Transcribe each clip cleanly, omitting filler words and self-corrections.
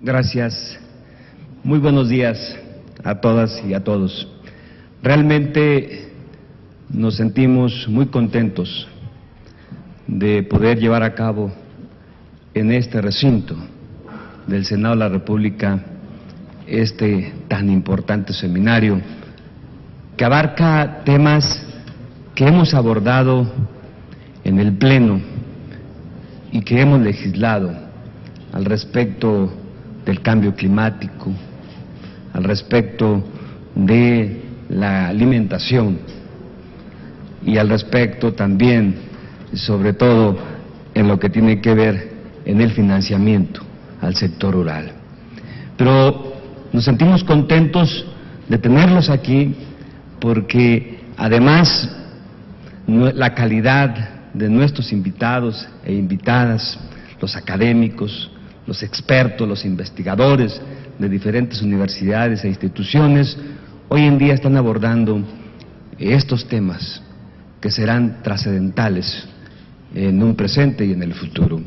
Gracias. Muy buenos días a todas y a todos. Realmente nos sentimos muy contentos de poder llevar a cabo en este recinto del Senado de la República este tan importante seminario que abarca temas que hemos abordado en el Pleno y que hemos legislado al respecto del cambio climático, al respecto de la alimentación y al respecto también, sobre todo, en lo que tiene que ver en el financiamiento al sector rural. Pero nos sentimos contentos de tenerlos aquí porque además la calidad de nuestros invitados e invitadas, los académicos, los expertos, los investigadores de diferentes universidades e instituciones, hoy en día están abordando estos temas que serán trascendentales en un presente y en el futuro.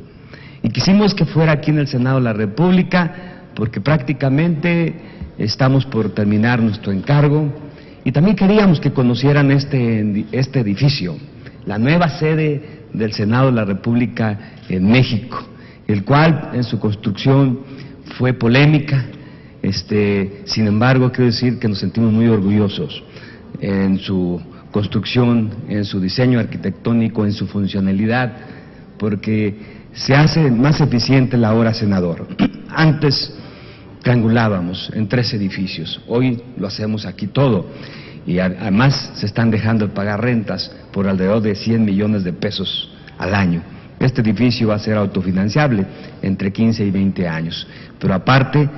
Y quisimos que fuera aquí en el Senado de la República porque prácticamente estamos por terminar nuestro encargo y también queríamos que conocieran este edificio, la nueva sede del Senado de la República en México, el cual en su construcción fue polémica. Sin embargo, quiero decir que nos sentimos muy orgullosos en su construcción, en su diseño arquitectónico, en su funcionalidad, porque se hace más eficiente la hora senador. Antes triangulábamos en 3 edificios, hoy lo hacemos aquí todo, y además se están dejando de pagar rentas por alrededor de 100 millones de pesos al año. Este edificio va a ser autofinanciable entre 15 y 20 años, pero aparte,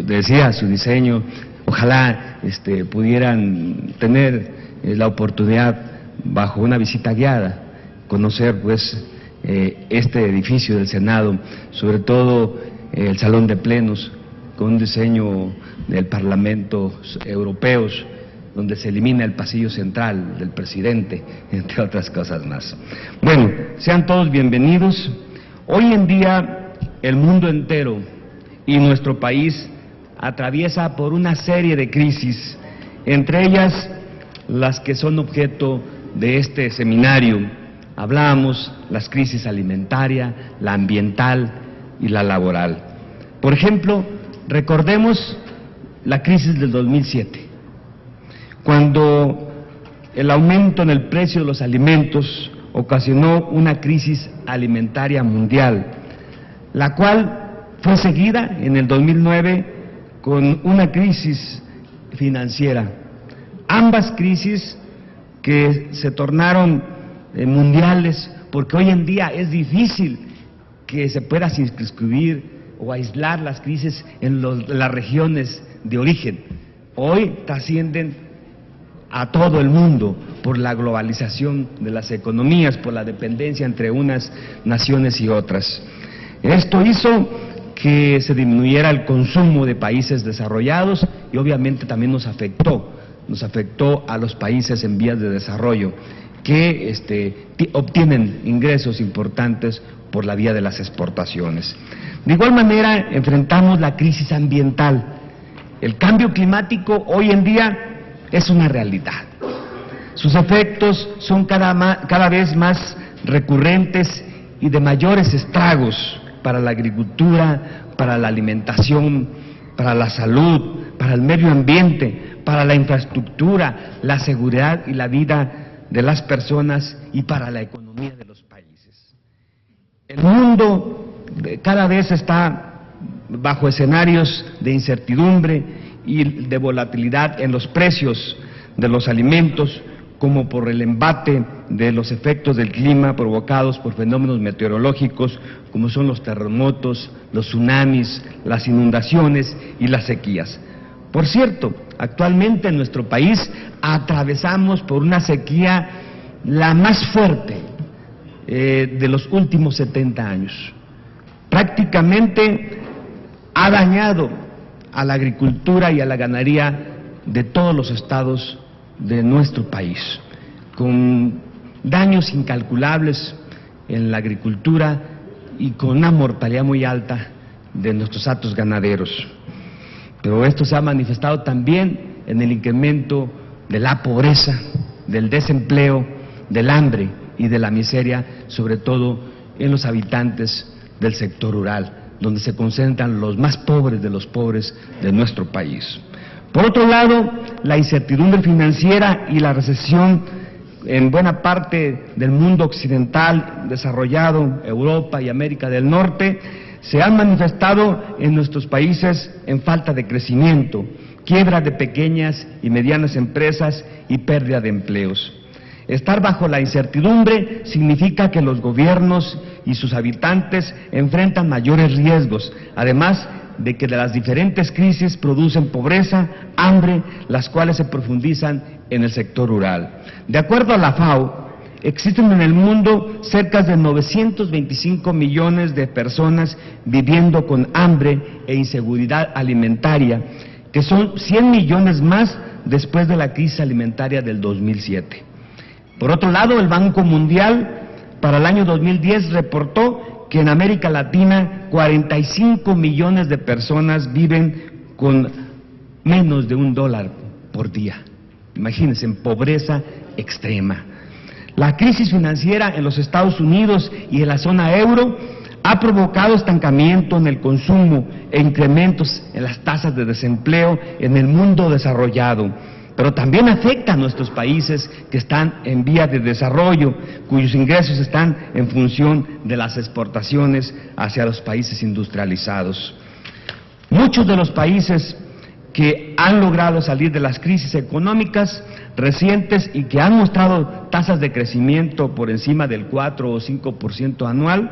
decía su diseño, ojalá pudieran tener la oportunidad, bajo una visita guiada, conocer pues este edificio del Senado, sobre todo el Salón de Plenos, con un diseño del Parlamento europeos, donde se elimina el pasillo central del presidente, entre otras cosas más. Bueno, sean todos bienvenidos. Hoy en día el mundo entero y nuestro país atraviesa por una serie de crisis, entre ellas las que son objeto de este seminario. Hablábamos las crisis alimentaria, la ambiental y la laboral. Por ejemplo, recordemos la crisis del 2007. Cuando el aumento en el precio de los alimentos ocasionó una crisis alimentaria mundial, la cual fue seguida en el 2009 con una crisis financiera. Ambas crisis que se tornaron mundiales, porque hoy en día es difícil que se pueda circunscribir o aislar las crisis en las regiones de origen. Hoy trascienden a todo el mundo por la globalización de las economías, por la dependencia entre unas naciones y otras. Esto hizo que se disminuyera el consumo de países desarrollados y obviamente también nos afectó a los países en vías de desarrollo que obtienen ingresos importantes por la vía de las exportaciones. De igual manera enfrentamos la crisis ambiental. El cambio climático hoy en día es una realidad. Sus efectos son cada vez más recurrentes y de mayores estragos para la agricultura, para la alimentación, para la salud, para el medio ambiente, para la infraestructura, la seguridad y la vida de las personas y para la economía de los países. El mundo cada vez está bajo escenarios de incertidumbre y de volatilidad en los precios de los alimentos, como por el embate de los efectos del clima provocados por fenómenos meteorológicos como son los terremotos, los tsunamis, las inundaciones y las sequías. Por cierto, actualmente en nuestro país atravesamos por una sequía la más fuerte de los últimos 70 años. Prácticamente ha dañado a la agricultura y a la ganadería de todos los estados de nuestro país, con daños incalculables en la agricultura y con una mortalidad muy alta de nuestros hatos ganaderos. Pero esto se ha manifestado también en el incremento de la pobreza, del desempleo, del hambre y de la miseria, sobre todo en los habitantes del sector rural, donde se concentran los más pobres de los pobres de nuestro país. Por otro lado, la incertidumbre financiera y la recesión en buena parte del mundo occidental desarrollado, Europa y América del Norte, se han manifestado en nuestros países en falta de crecimiento, quiebra de pequeñas y medianas empresas y pérdida de empleos. Estar bajo la incertidumbre significa que los gobiernos y sus habitantes enfrentan mayores riesgos, además de que las diferentes crisis producen pobreza, hambre, las cuales se profundizan en el sector rural. De acuerdo a la FAO, existen en el mundo cerca de 925 millones de personas viviendo con hambre e inseguridad alimentaria, que son 100 millones más después de la crisis alimentaria del 2007. Por otro lado, el Banco Mundial para el año 2010 reportó que en América Latina 45 millones de personas viven con menos de $1 por día. Imagínense, en pobreza extrema. La crisis financiera en los Estados Unidos y en la zona euro ha provocado estancamiento en el consumo e incrementos en las tasas de desempleo en el mundo desarrollado, pero también afecta a nuestros países que están en vía de desarrollo, cuyos ingresos están en función de las exportaciones hacia los países industrializados. Muchos de los países que han logrado salir de las crisis económicas recientes y que han mostrado tasas de crecimiento por encima del 4 o 5% anual,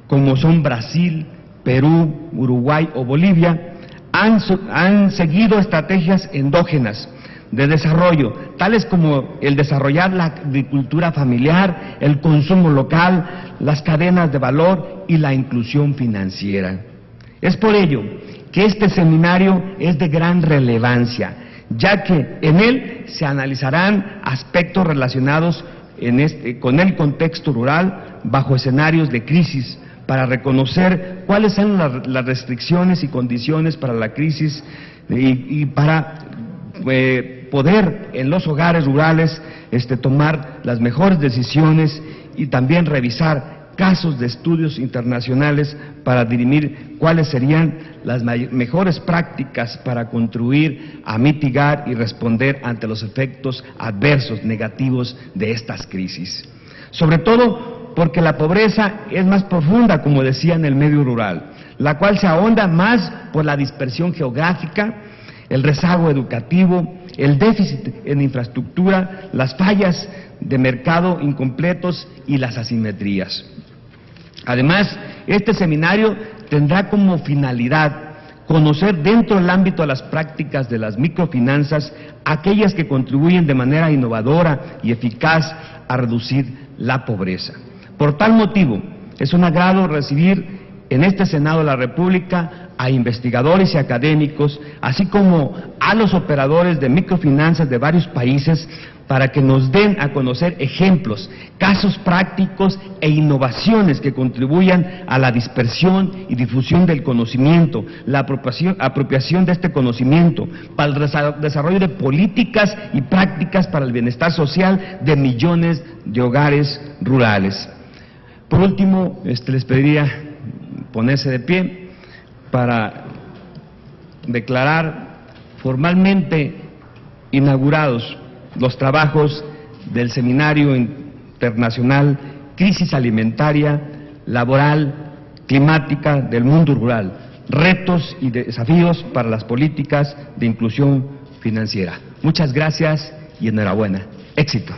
como son Brasil, Perú, Uruguay o Bolivia, han seguido estrategias endógenas de desarrollo, tales como el desarrollar la agricultura familiar, el consumo local, las cadenas de valor y la inclusión financiera. Es por ello que este seminario es de gran relevancia, ya que en él se analizarán aspectos relacionados con el contexto rural bajo escenarios de crisis, para reconocer cuáles son las restricciones y condiciones para la crisis y para poder en los hogares rurales tomar las mejores decisiones y también revisar casos de estudios internacionales para dirimir cuáles serían las mejores prácticas para contribuir a mitigar y responder ante los efectos adversos negativos de estas crisis. Sobre todo porque la pobreza es más profunda, como decía, en el medio rural, la cual se ahonda más por la dispersión geográfica, el rezago educativo, el déficit en infraestructura, las fallas de mercado incompletos y las asimetrías. Además, este seminario tendrá como finalidad conocer dentro del ámbito de las prácticas de las microfinanzas aquellas que contribuyen de manera innovadora y eficaz a reducir la pobreza. Por tal motivo, es un agrado recibir en este Senado de la República a investigadores y académicos, así como a los operadores de microfinanzas de varios países, para que nos den a conocer ejemplos, casos prácticos e innovaciones que contribuyan a la dispersión y difusión del conocimiento, la apropiación de este conocimiento para el desarrollo de políticas y prácticas para el bienestar social de millones de hogares rurales. Por último, les pediría ponerse de pie para declarar formalmente inaugurados los trabajos del Seminario Internacional Crisis Alimentaria, Laboral, Climática del Mundo Rural, retos y desafíos para las políticas de inclusión financiera. Muchas gracias y enhorabuena. Éxito.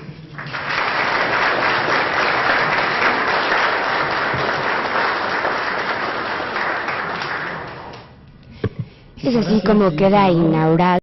Es así como queda inaugurado